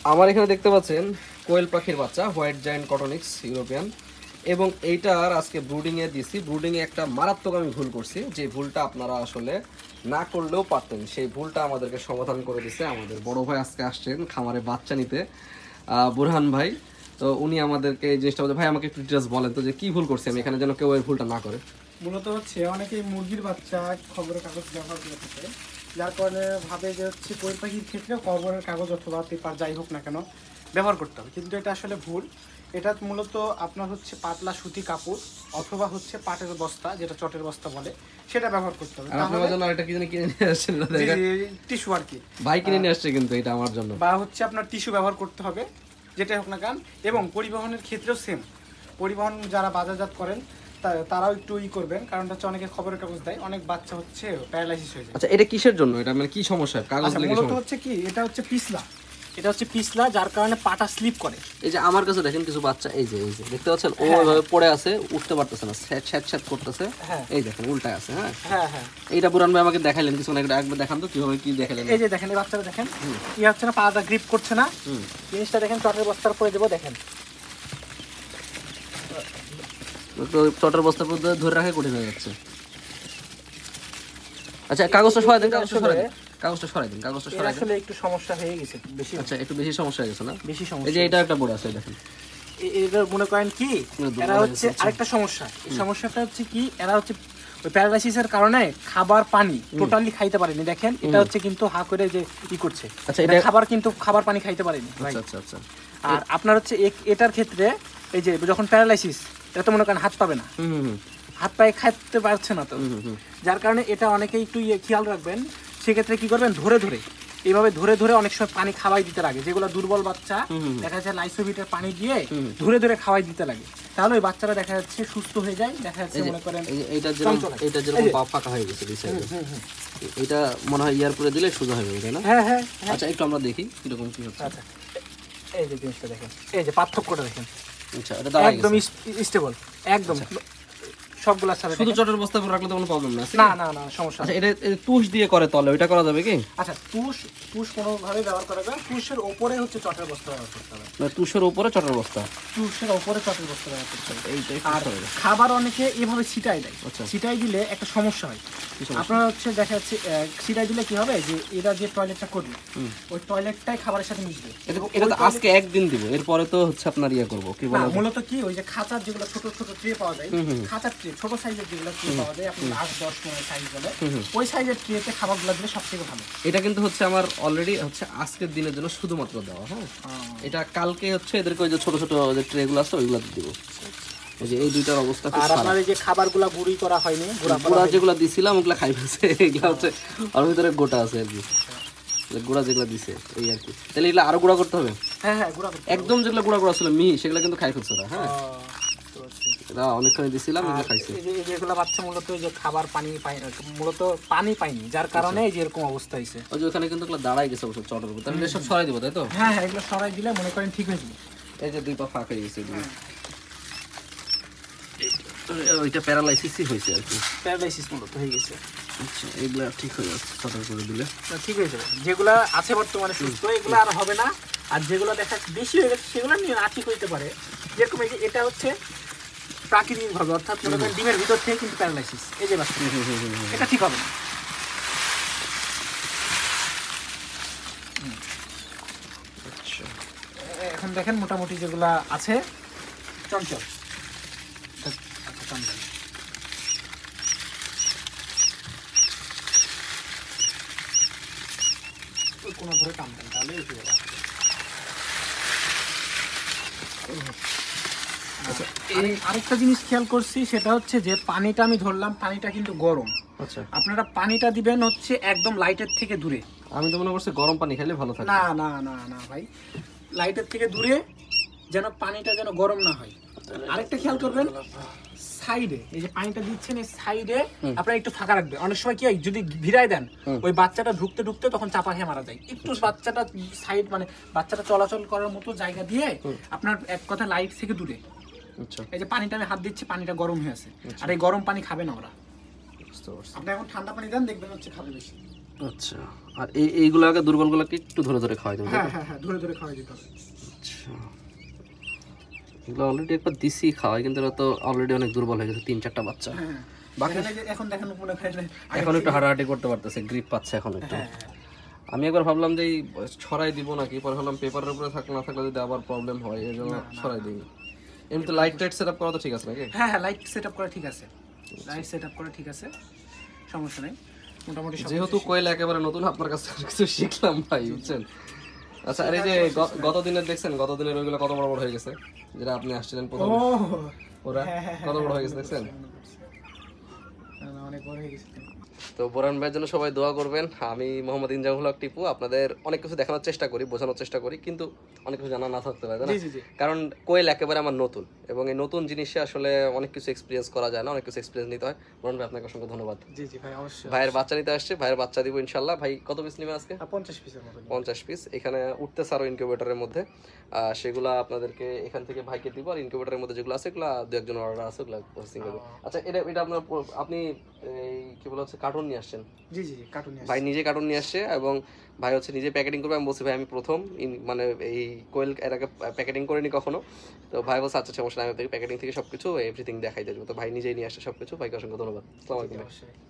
আমার এখানে দেখতে পাচ্ছেন কোয়েল পাখির বাচ্চা, হোয়াইট জায়ান্ট কটনিক্স ইউরোপিয়ান, এবং এইটার আজকে ব্রুডিংয়ে দিছি। ব্রুডিংয়ে একটা মারাত্মক আমি ভুল করছি, যে ভুলটা আপনারা আসলে না করলেও পারতেন, সেই ভুলটা আমাদেরকে সমাধান করে দিছে আমাদের বড় ভাই। আজকে আসছেন খামারে বাচ্চা নিতে, বুরহান ভাই। তো উনি আমাদেরকে এই জিনিসটা বলতে, ভাই আমাকে একটু ডিটেলস বলেন তো যে কি ভুল করছি আমি এখানে, যেন কেউ এই ভুলটা না করে। মূলত হচ্ছে অনেকেই মুরগির বাচ্চা খবরের কাগজ ব্যবহার করে থাকে, যার কারণে ভাবে যে হচ্ছে কোয়েল পাখির ক্ষেত্রে খবরের কাগজ অথবা পেপার যাই হোক না কেন ব্যবহার করতে হবে, কিন্তু এটা আসলে ভুল। এটা মূলত আপনার হচ্ছে পাতলা সুতি কাপড় অথবা হচ্ছে পাটের বস্তা, যেটা চটের বস্তা বলে, সেটা ব্যবহার করতে হবে। আপনার জন্য আরেকটা কি জানি কিনে নিয়ে আসছেন, টিস্যু আর কি, ভাই কিনে নিয়ে আসছে কিন্তু এটা আমার জন্য। বা হচ্ছে আপনার টিস্যু ব্যবহার করতে হবে, যেটাই হোক না কেন। এবং পরিবহনের ক্ষেত্রেও সেম, পরিবহন যারা বাজারজাত করেন তারাও একটু করবেন, কারণ হচ্ছে অনেকে খবরের কাগজ দেয়, অনেক বাচ্চা হচ্ছে প্যারালাইসিস হয়ে যায়। আচ্ছা, এটা কিসের জন্য? এটা মানে কি সমস্যা কাগজ লেগে? মূলত হচ্ছে কি, এটা হচ্ছে পিছলা, এটা হচ্ছে পিছলা, যার কারণে পাটা স্লিপ করে। এই যে আমার কাছে দেখেন কিছু বাচ্চা, এই যে দেখতে পাচ্ছেন ও ওইভাবে পড়ে আছে, উঠতে পারতেছে না, স্যাট করতেছে। এই দেখেন উল্টায় আছে। হ্যাঁ হ্যাঁ হ্যাঁ, এইটা বুরান ভাই আমাকে দেখাইলেন কিছু, একবার দেখান তো কিভাবে কি দেখালেন। এই যে দেখেন এই বাচ্চাটা দেখেন কি হচ্ছে না, পাটা গ্রিপ করছে না, জিনিসটা দেখেন চটের বস্তার পরে দেবো, দেখেন চটের বস্তার মধ্যে ধরে রাখা কঠিন হয়ে যাচ্ছে। আচ্ছা কাগজটা সরাই দেন, কাগজটা সরাই দেন। আসলে একটু সমস্যা হয়ে গেছে বেশি। আচ্ছা একটু বেশি সমস্যা হয়ে গেছে না? বেশি সমস্যা। এই যে এটা একটা বোর্ড আছে দেখেন, এটা মনে করেন কি, এরা হচ্ছে আরেকটা সমস্যা। এই সমস্যাটা হচ্ছে কি, এরা হচ্ছে ওই প্যারালাইসিসের কারণে খাবার পানি টোটালি খাইতে পারেনি। দেখেন এটা হচ্ছে কিন্তু হা করে যে করছে। আচ্ছা, এটা খাবার কিন্তু খাবার পানি খাইতে পারেনি। আচ্ছা আচ্ছা। আর আপনার হচ্ছে এটার ক্ষেত্রে এই যে যখন প্যারালাইসিস, এটা তো মনে করেন হাত পাবে না, হাত পায়ে খাইতে পারছে না তো, যার কারণে এটা অনেকেই একটু খেয়াল রাখবেন। সেক্ষেত্রে কি করবেন, ধরে ধরে এইভাবে ধরে ধরে অনেক সময় পানি খাওয়াই দিতে লাগে। যেগুলো দুর্বল বাচ্চা দেখা যাচ্ছে লাইসোভিটের পানি দিয়ে ধরে ধরে খাওয়াই দিতে লাগে, তাহলে ওই বাচ্চারা দেখা যাচ্ছে সুস্থ হয়ে যায়। দেখা যাচ্ছে মনে করেন এইটা যেরকম পা ফাঁকা হয়ে গেছে, এটা মনে হয় ইয়ার করে দিলে সোজা হয়ে যাবে, তাই না? হ্যাঁ হ্যাঁ। আচ্ছা একটু আমরা দেখি কিরকম কি হচ্ছে। আচ্ছা এই যে জিনিসটা দেখেন, এই যে পার্থক্যটা দেখেন। আচ্ছা এটা দাঁড়ায় একদম স্টেবল, একদম সবগুলোর সাথে। শুধু চটের বস্তা করে রাখলে তো কোনো প্রবলেম না? না না না, সমস্যা। আচ্ছা এটা তুষ দিয়ে করে তলে, ওইটা করা যাবে কি? আচ্ছা তুষ কোনোভাবে ব্যবহার করা যায়, তুষের উপরে হচ্ছে চটের বস্তা ব্যবহার করতে হবে। মানে তুষের উপরে চটের বস্তা, তুষের উপরে চটের বস্তা ব্যবহার করতে হবে। এইটাই। আর খাবার অনেকে এভাবে ছিটাই দেয়। ছিটাই দিলে একটা সমস্যা হয়। আপনার হচ্ছে দেখা যাচ্ছে ছিটাই দিলে কি হবে, যে এরা যে টয়লেটটা করবে ওই টয়লেটটাই খাবারের সাথে মিশবে। এটা তো আজকে একদিন দিব, এরপরে তো হচ্ছে আপনার ইয়া করবো কি বলে, মূলত কি ওই যে খাঁচার যেগুলো ছোট ছোট ট্রে পাওয়া যায়, খাঁচার ট্রে ছোট সাইজের যেগুলো ট্রে পাওয়া যায়, আপনি 8-10 সাইজ বলে, ওই সাইজের ট্রেতে খাবারগুলো দিলে সবথেকে ভালো। এটা কিন্তু হচ্ছে আমার অলরেডি হচ্ছে আজকের দিনের জন্য শুধুমাত্র দেওয়া। হ্যাঁ এটা কালকে হচ্ছে এদেরকে ওই যে ছোট ছোট যে ট্রে গুলো আছে ওইগুলো দিব। এই যে এই দুইটার অবস্থা খুব খারাপ। আর আপনার এই যে খাবারগুলো গুঁড়ি করা হয়নি, গুঁড়া যেগুলো দিছিলাম ওগুলা খাই ফেলছে, এগুলা হচ্ছে ওর ভিতরে গোটা আছে আর কি, গুঁড়া যেগুলো দিছে এই আর কি। তাহলে এগুলো আরো গুঁড়া করতে হবে? হ্যাঁ হ্যাঁ, গুঁড়া একদম যেগুলো গুঁড়া গুঁড়া ছিল সেগুলো কিন্তু খাই ফেলছে ওরা। হ্যাঁ এটা অনেকক্ষণ দিছিলাম, এগুলো খাইছে। যেগুলো বাচ্চা মূলত যে খাবার পানি পায়, মূলত পানি পায়নি, যার কারণে এই যে এরকম অবস্থা হয়েছে। ওই যে ওখানে কিন্তু দাঁড়াই গেছে ওসব চটের উপর, তাহলে সব সরাই দিব তাই তো? হ্যাঁ হ্যাঁ, এগুলো সরাই দিলে মনে করেন ঠিক হয়ে যাবে। এই যে দুই পা ফাঁক হয়ে গেছে, ওইটা প্যারালাইসিসই হয়েছে আর কি, প্যারালাইসিস মূলত হয়ে গেছে। আচ্ছা এগুলা ঠিক হয়ে যাচ্ছে, চটার করে দিলে ঠিক হয়ে যাবে। যেগুলো আছে বর্তমানে সুস্থ, এগুলো আর হবে না। আর যেগুলো দেখা বেশি হয়ে গেছে সেগুলো নিয়ে না ঠিক হইতে পারে। যেরকম এই যে এটা হচ্ছে প্রাকৃতিক ভাবে, অর্থাৎ মনে করেন ডিমের ভিতর থেকে কিন্তু প্যারালাইসিস, এই যে বাচ্চা, এটা ঠিক হবে না। আচ্ছা এখন দেখেন মোটামুটি যেগুলা আছে চঞ্চল। আচ্ছা চঞ্চল কোনো ধরে টানতেন তাহলে উঠে যাবে। আরেকটা জিনিস খেয়াল করছি, সেটা হচ্ছে যে পানিটা আমি ধরলাম, পানিটা কিন্তু গরম। আচ্ছা আপনারা পানিটা দিবেন হচ্ছে একদম লাইটের থেকে দূরে। আমি তো মনে করছি গরম পানি খেলে ভালো থাকে। না না না না ভাই, লাইটের থেকে দূরে, যেন পানিটা যেন গরম না হয়। আরেকটা খেয়াল করবেন, সাইডে এই যে পানিটা দিচ্ছেন এই সাইডে আপনারা একটু ফাঁকা রাখবেন। অনেক সময় কি হয়, যদি ভিড়াই দেন ওই বাচ্চাটা ঢুকতে ঢুকতে তখন চাপা খেয়ে মারা যায়। একটু বাচ্চাটা সাইড মানে বাচ্চাটা চলাচল করার মতো জায়গা দিয়ে আপনার এক কথা লাইট থেকে দূরে। আচ্ছা এই যে পানিটা আমি হাত দিচ্ছি, পানিটা গরম হয়ে আছে, আর এই গরম পানি খাবে না ওরা। আপনি এখন ঠান্ডা পানি দেন, দেখবেন হচ্ছে খাবে বেশি। আচ্ছা, আর এইগুলোকে দুর্বলগুলোকে একটু ধরে ধরে খাওয়াই দেবো। হ্যাঁ হ্যাঁ হ্যাঁ, ধরে ধরে খাওয়াই দিতে হবে। আচ্ছা, এগুলো অলরেডি একবার দিছি খাওয়াই, কিন্তু এরা তো অলরেডি অনেক দুর্বল হয়ে গেছে, 3-4টা বাচ্চা। হ্যাঁ বাকি এখন দেখেন মনে করেন এখন একটু হাঁটাহাঁটি করতে পারতেছে, গ্রিপ পাচ্ছে এখন একটু। আমি একবার ভাবলাম যে এই ছড়াই দিব নাকি, পরে ভাবলাম পেপারের উপরে থাকলে না থাকলে যদি আবার প্রবলেম হয়, এই জন্য ছড়াই দিই। এমনিতে লাইট টাইট সেট আপ করা তো ঠিক আছে নাকি? হ্যাঁ হ্যাঁ, লাইট সেট আপ করা ঠিক আছে, লাইট সেট আপ করা ঠিক আছে, সমস্যা নেই মোটামুটি। যেহেতু কোয়েল একেবারে নতুন, আপনার কাছে কিছু শিখলাম ভাই, বুঝছেন। আচ্ছা, আর এই যে গত দিনের দেখছেন, গত দিনের ওইগুলো কত বড় বড় হয়ে গেছে, যেটা আপনি আসছিলেন প্রথম, ওরা কত বড় হয়ে গেছে দেখছেন? অনেক বড় হয়ে গেছে। তো বোরান ভাইয়ের জন্য সবাই দোয়া করবেন। আমি মোহাম্মদ ইনজামুল হক টিপু, আপনাদের অনেক কিছু দেখানোর চেষ্টা করি, বোঝানোর চেষ্টা করি, কিন্তু অনেক কিছু জানা না থাকতে পারে, তাই না? কারণ কোয়েল একেবারে আমার নতুন, এবং এই নতুন জিনিসে আসলে অনেক কিছু এক্সপিরিয়েন্স করা যায় না, অনেক কিছু এক্সপিরিয়েন্স নিতে হয়। বোরান ভাই, আপনাকে অসংখ্য ধন্যবাদ। জি জি ভাই, অবশ্যই। ভাইয়ের বাচ্চা নিতে আসছে, ভাইয়ের বাচ্চা দিব ইনশাল্লাহ। ভাই কত পিস নেবেন আজকে? 50 পিসের মতো। 50 পিস এখানে উঠতেছে আরো ইনকিউবেটরের মধ্যে, সেগুলা আপনাদেরকে এখান থেকে ভাইকে দিব। আর ইনকিউবেটরের মধ্যে যেগুলো আছে এগুলো 2-1 জন অর্ডার আছে, ওগুলো প্রসেসিং করবে। আচ্ছা, এটা আপনার, আপনি এই কি বলা হচ্ছে কার্টুন নিয়ে আসছেন? জি জি, কার্টুন নিয়ে ভাই নিজে কার্টুন নিয়ে আসছে, এবং ভাই হচ্ছে নিজে প্যাকেটিং করবে। আমি বলছি ভাই আমি প্রথম মানে এই কোয়েল এর আগে প্যাকেটিং করিনি কখনো, তো ভাই বলছে আচ্ছা সমস্যা নাই, আমি প্যাকেটিং থেকে সবকিছু এভরিথিং দেখাই দেবো। তো ভাই নিজেই নিয়ে আসছে সবকিছু। ভাইকে অসংখ্য ধন্যবাদ। আসসালামু আলাইকুম।